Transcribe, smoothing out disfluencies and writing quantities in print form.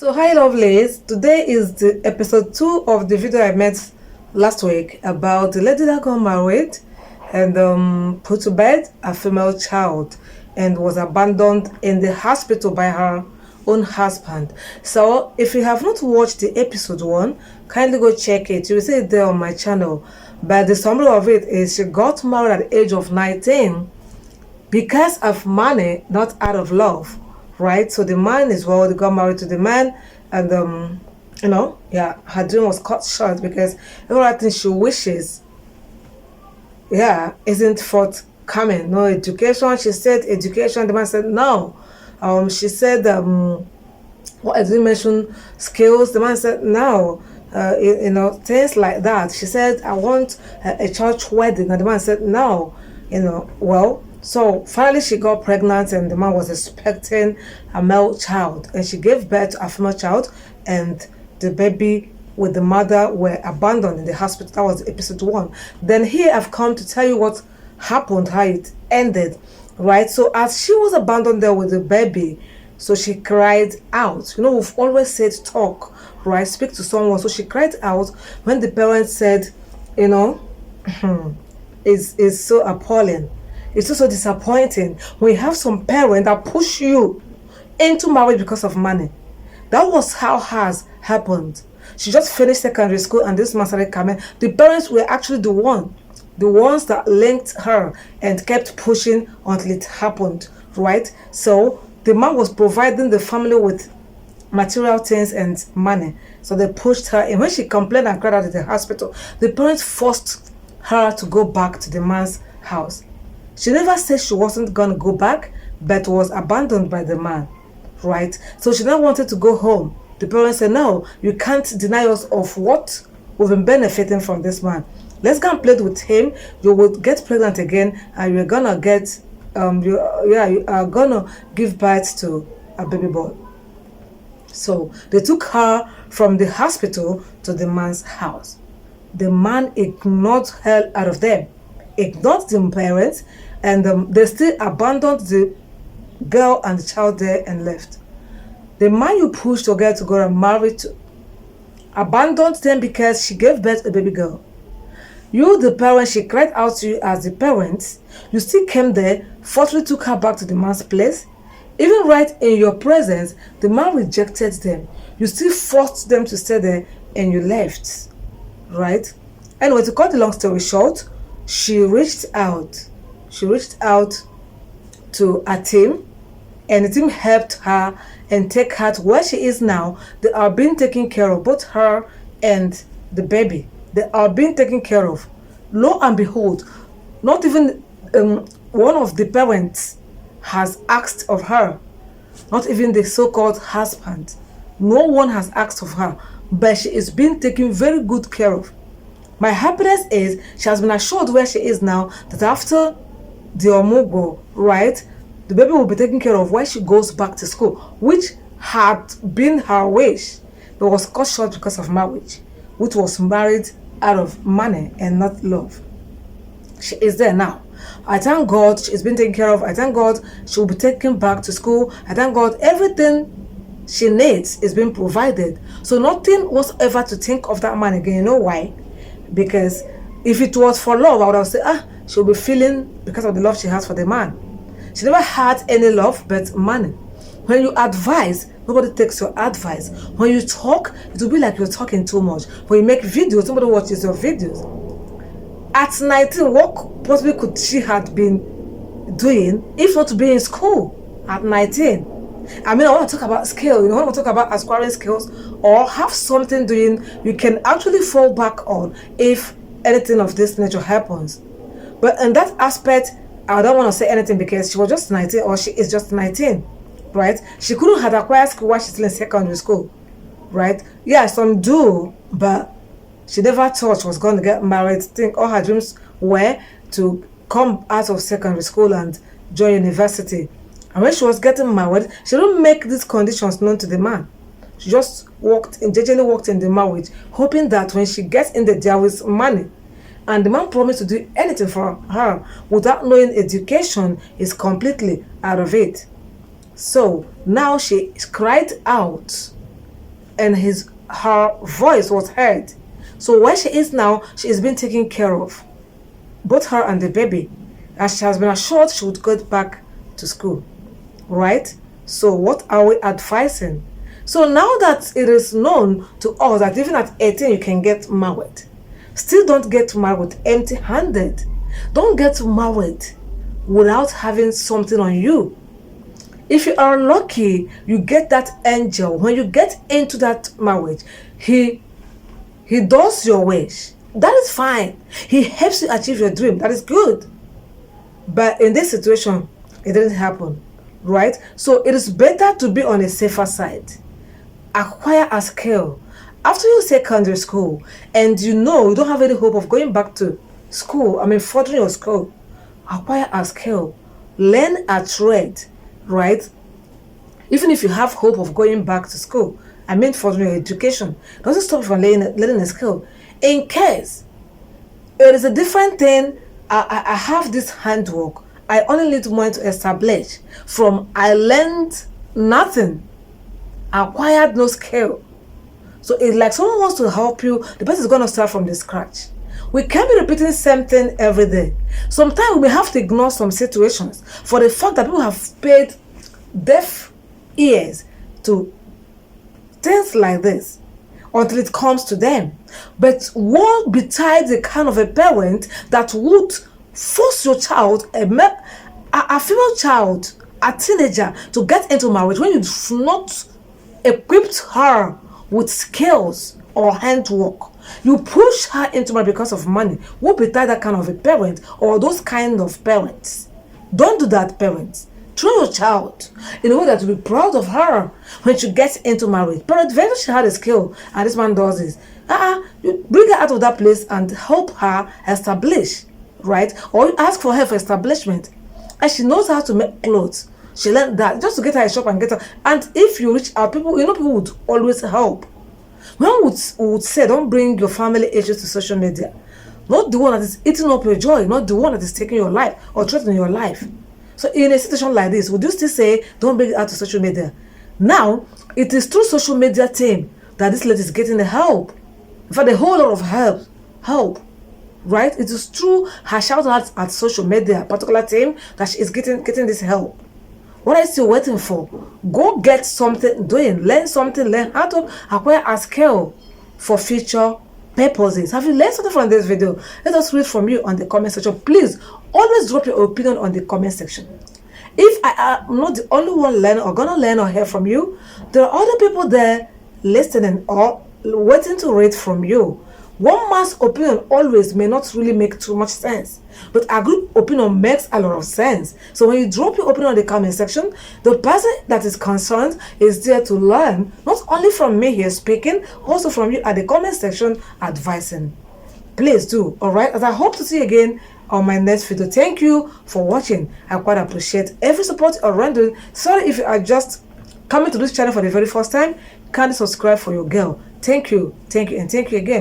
So hi lovelies, today is the episode 2 of the video I made last week about the lady that got married and put to bed a female child and was abandoned in the hospital by her own husband. So if you have not watched the episode 1, kindly go check it. You will see it there on my channel. But the summary of it is she got married at the age of 19 because of money, not out of love, right? So the man is well, they got married to the man, and her dream was cut short because everything she wishes, isn't forthcoming. No education. She said education. The man said no. She said what I didn't mention skills. The man said no. Things like that. She said I want a church wedding, and the man said no. So finally she got pregnant and the man was expecting a male child and she gave birth to a female child, and the baby with the mother were abandoned in the hospital. That was episode 1. Then here I've come to tell you what happened, how it ended, right? So as she was abandoned there with the baby, so she cried out. We've always said talk, right? Speak to someone. So she cried out when the parents said, it's so appalling. It's also disappointing when you have some parents that push you into marriage because of money. That was how hers happened. She just finished secondary school and this man started coming. The parents were actually the ones that linked her and kept pushing until it happened, right? So the man was providing the family with material things and money. So they pushed her, and when she complained and cried out at the hospital, the parents forced her to go back to the man's house. She never said she wasn't going to go back, but was abandoned by the man, right? So she now wanted to go home. The parents said, no, you can't deny us of what we've been benefiting from this man. Let's go and play with him. You will get pregnant again, and you're going to get, you are going to give birth to a baby boy. So they took her from the hospital to the man's house. The man ignored hell out of them, ignored the parents, and they still abandoned the girl and the child there and left. The man you pushed your girl to go and marry to abandoned them because she gave birth to a baby girl. You, the parent, she cried out to you as the parents. You still came there, forcefully took her back to the man's place. Even right in your presence, the man rejected them. You still forced them to stay there and you left, right? Anyway, to cut the long story short, she reached out to a team, and the team helped her and take her to where she is now. They are being taken care of, both her and the baby. They are being taken care of. Lo and behold, not even one of the parents has asked of her, not even the so-called husband. No one has asked of her, but she is being taken very good care of. My happiness is she has been assured where she is now that after the omugo, right, the baby will be taken care of while she goes back to school, which had been her wish, but was cut short because of marriage, which was married out of money and not love. She is there now. I thank God she's been taken care of. I thank God she will be taken back to school. I thank God everything she needs is being provided. So nothing whatsoever to think of that man again. You know why? Because if it was for love, I would have said, she'll be feeling because of the love she has for the man. She never had any love but money. When you advise, nobody takes your advice. When you talk, it will be like you're talking too much. When you make videos, somebody watches your videos. At 19, what possibly could she have been doing if not to be in school at 19? I want to talk about skill. I want to talk about acquiring skills or have something doing you can actually fall back on if anything of this nature happens. But in that aspect, I don't want to say anything because she was just 19, or she is just 19, right? She couldn't have acquired skill while she's still in secondary school, right? Yeah, some do, but she never thought she was going to get married. Think all her dreams were to come out of secondary school and join university. And when she was getting married, she didn't make these conditions known to the man. She just jejely walked in the marriage, hoping that when she gets in there with money, and the man promised to do anything for her without knowing education is completely out of it. So now she cried out and her voice was heard. So where she is now, she is being taken care of, both her and the baby, as she has been assured she would go back to school, right? So what are we advising? So now that it is known to us that even at 18 you can get married, still don't get married empty-handed. Don't get married without having something on you. If you are lucky, you get that angel. When you get into that marriage, he does your wish. That is fine. He helps you achieve your dream. That is good. But in this situation, it didn't happen, right? So it is better to be on a safer side. Acquire a skill. After your secondary school, and you know you don't have any hope of going back to school, furthering your school, acquire a skill. Learn a trade, right? Even if you have hope of going back to school, furthering your education, doesn't stop you from learning a skill. In case it is a different thing, I have this handwork, I only need money to establish. From I learned nothing, acquired no skill. So it's like someone wants to help you, the person is going to start from the scratch. We can't be repeating the same thing every day. Sometimes we may have to ignore some situations for the fact that people have paid deaf ears to things like this until it comes to them. But what besides the kind of a parent that would force your child, a female child, a teenager, to get into marriage when you've not equipped her with skills or handwork? You push her into marriage because of money. What besides that kind of a parent or those kind of parents? Don't do that, parents. Train your child in a way that you'll be proud of her when she gets into marriage. But eventually she had a skill and this man does this. You bring her out of that place and help her establish, right? Or you ask for her for establishment. And she knows how to make clothes. She learned that just to get her a shop and get her. And if you reach out, people would always help. One would say, don't bring your family issues to social media. Not the one that is eating up your joy, not the one that is taking your life or threatening your life. So in a situation like this, would you still say, don't bring it out to social media? Now, it is through social media team that this lady is getting the help. In fact, a whole lot of help, right? It is through her shout out at social media, particular team, that she is getting this help. What are you still waiting for? Go get something doing, learn something, learn how to acquire a skill for future purposes. Have you learned something from this video? Let us read from you on the comment section. Please always drop your opinion on the comment section. If I am not the only one learning or gonna learn or hear from you, there are other people there listening or waiting to read from you. One man's opinion always may not really make too much sense, but a group opinion makes a lot of sense. So when you drop your opinion on the comment section, the person that is concerned is there to learn, not only from me here speaking, also from you at the comment section advising. Please do, alright? As I hope to see you again on my next video. Thank you for watching. I quite appreciate every support you're rendering. Sorry if you are just coming to this channel for the very first time. Kindly subscribe for your girl. Thank you, and thank you again.